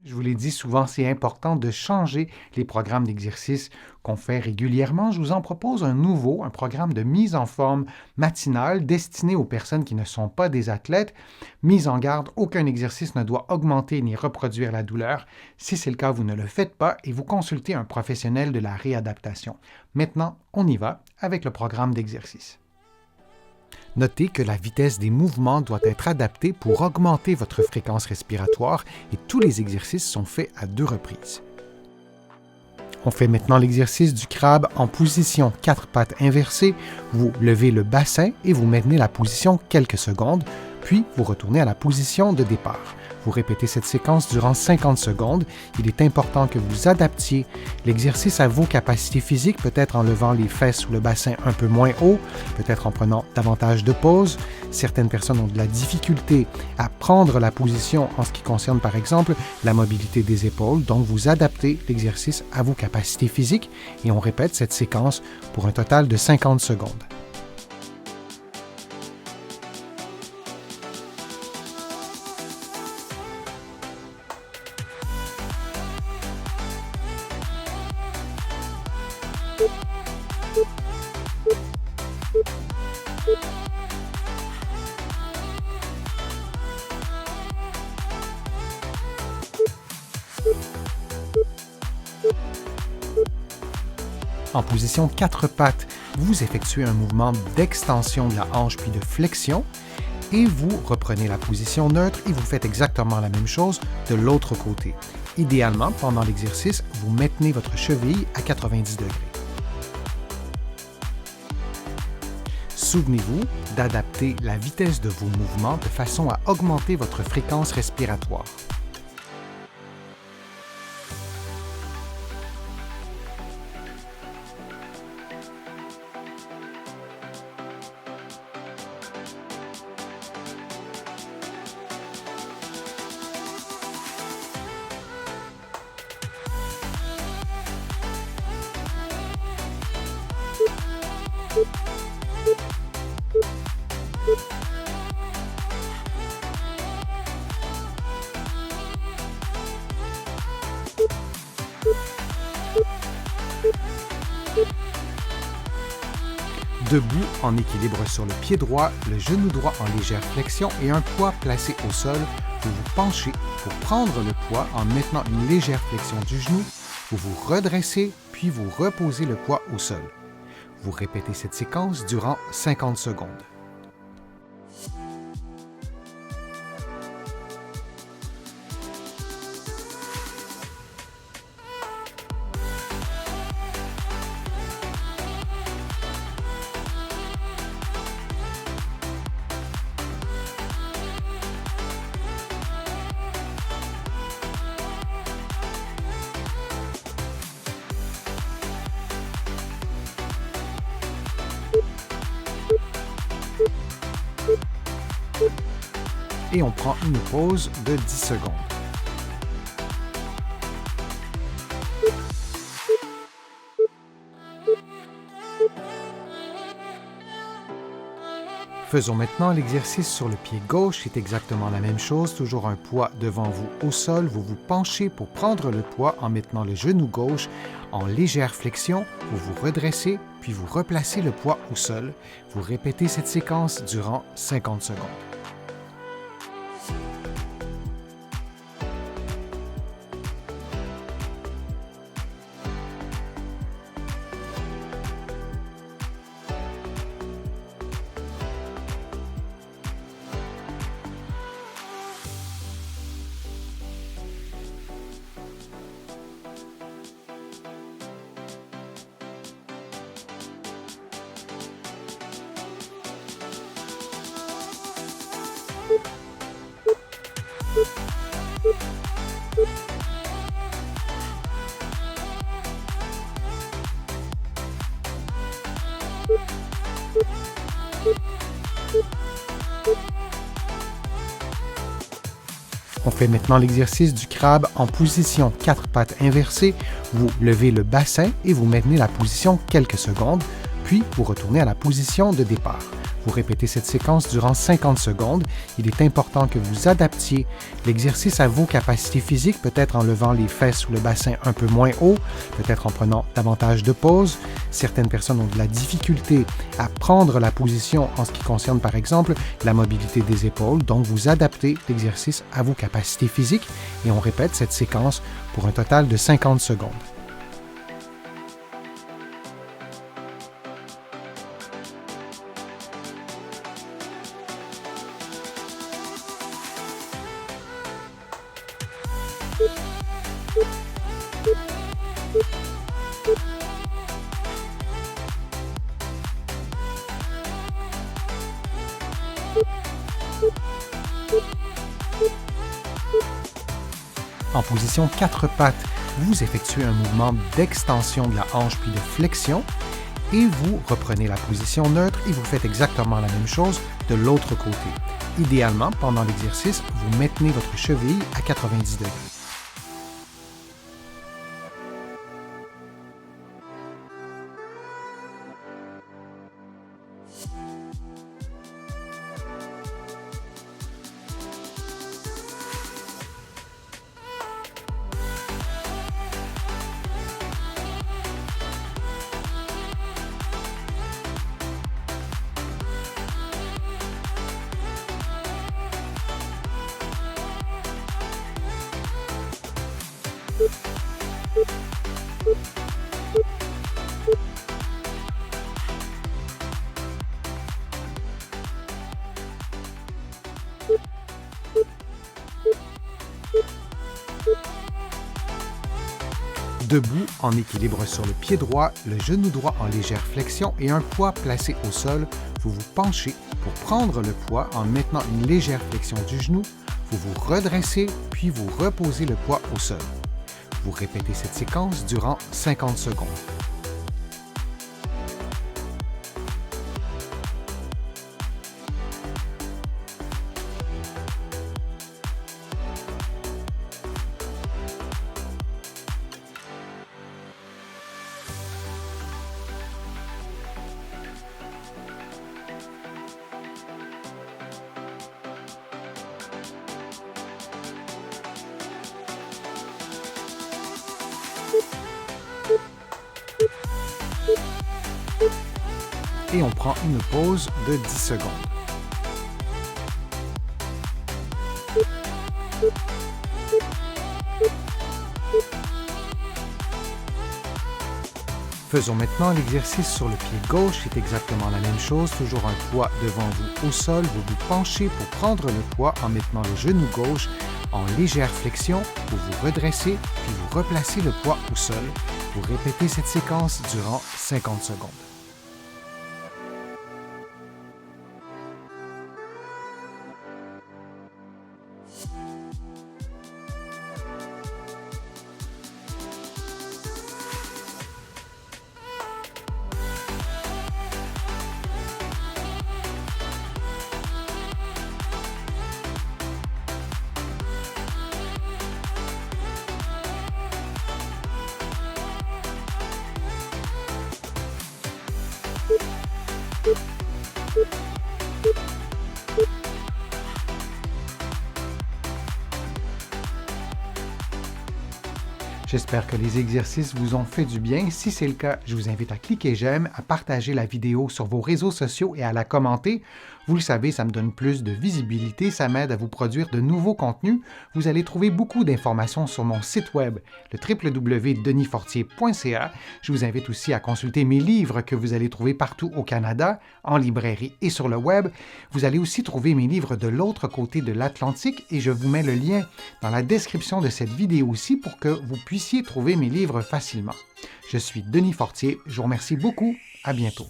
Je vous l'ai dit souvent, c'est important de changer les programmes d'exercice qu'on fait régulièrement. Je vous en propose un nouveau, un programme de mise en forme matinale destiné aux personnes qui ne sont pas des athlètes. Mise en garde, aucun exercice ne doit augmenter ni reproduire la douleur. Si c'est le cas, vous ne le faites pas et vous consultez un professionnel de la réadaptation. Maintenant, on y va avec le programme d'exercice. Notez que la vitesse des mouvements doit être adaptée pour augmenter votre fréquence respiratoire et tous les exercices sont faits à 2 reprises. On fait maintenant l'exercice du crabe en position 4 pattes inversées. Vous levez le bassin et vous maintenez la position quelques secondes, puis vous retournez à la position de départ. Vous répétez cette séquence durant 50 secondes. Il est important que vous adaptiez l'exercice à vos capacités physiques, peut-être en levant les fesses ou le bassin un peu moins haut, peut-être en prenant davantage de pauses. Certaines personnes ont de la difficulté à prendre la position en ce qui concerne par exemple la mobilité des épaules, donc vous adaptez l'exercice à vos capacités physiques et on répète cette séquence pour un total de 50 secondes. En position 4 pattes, vous effectuez un mouvement d'extension de la hanche puis de flexion et vous reprenez la position neutre et vous faites exactement la même chose de l'autre côté. Idéalement, pendant l'exercice, vous maintenez votre cheville à 90 degrés. Souvenez-vous d'adapter la vitesse de vos mouvements de façon à augmenter votre fréquence respiratoire. Debout, en équilibre sur le pied droit, le genou droit en légère flexion et un poids placé au sol, vous vous penchez pour prendre le poids en maintenant une légère flexion du genou, vous vous redressez puis vous reposez le poids au sol. Vous répétez cette séquence durant 50 secondes. Et on prend une pause de 10 secondes. Faisons maintenant l'exercice sur le pied gauche. C'est exactement la même chose, toujours un poids devant vous au sol. Vous vous penchez pour prendre le poids en maintenant le genou gauche en légère flexion. Vous vous redressez, puis vous replacez le poids au sol. Vous répétez cette séquence durant 50 secondes. On fait maintenant l'exercice du crabe en position 4 pattes inversées. Vous levez le bassin et vous maintenez la position quelques secondes, puis vous retournez à la position de départ. Vous répétez cette séquence durant 50 secondes. Il est important que vous adaptiez l'exercice à vos capacités physiques, peut-être en levant les fesses ou le bassin un peu moins haut, peut-être en prenant davantage de pauses. Certaines personnes ont de la difficulté à prendre la position en ce qui concerne, par exemple, la mobilité des épaules. Donc, vous adaptez l'exercice à vos capacités physiques et on répète cette séquence pour un total de 50 secondes. En position 4 pattes, vous effectuez un mouvement d'extension de la hanche puis de flexion et vous reprenez la position neutre et vous faites exactement la même chose de l'autre côté. Idéalement, pendant l'exercice, vous maintenez votre cheville à 90 degrés. Debout, en équilibre sur le pied droit, le genou droit en légère flexion et un poids placé au sol, vous vous penchez pour prendre le poids en maintenant une légère flexion du genou, vous vous redressez puis vous reposez le poids au sol. Vous répétez cette séquence durant 50 secondes. Et on prend une pause de 10 secondes. Faisons maintenant l'exercice sur le pied gauche. C'est exactement la même chose. Toujours un poids devant vous au sol. Vous vous penchez pour prendre le poids en maintenant le genou gauche en légère flexion. Vous vous redressez puis vous replacez le poids au sol. Vous répétez cette séquence durant 50 secondes. J'espère que les exercices vous ont fait du bien. Si c'est le cas, je vous invite à cliquer j'aime, à partager la vidéo sur vos réseaux sociaux et à la commenter. Vous le savez, ça me donne plus de visibilité, ça m'aide à vous produire de nouveaux contenus. Vous allez trouver beaucoup d'informations sur mon site web, le www.denisfortier.ca. Je vous invite aussi à consulter mes livres que vous allez trouver partout au Canada, en librairie et sur le web. Vous allez aussi trouver mes livres de l'autre côté de l'Atlantique et je vous mets le lien dans la description de cette vidéo aussi pour que vous puissiez trouver mes livres facilement. Je suis Denis Fortier, je vous remercie beaucoup, à bientôt.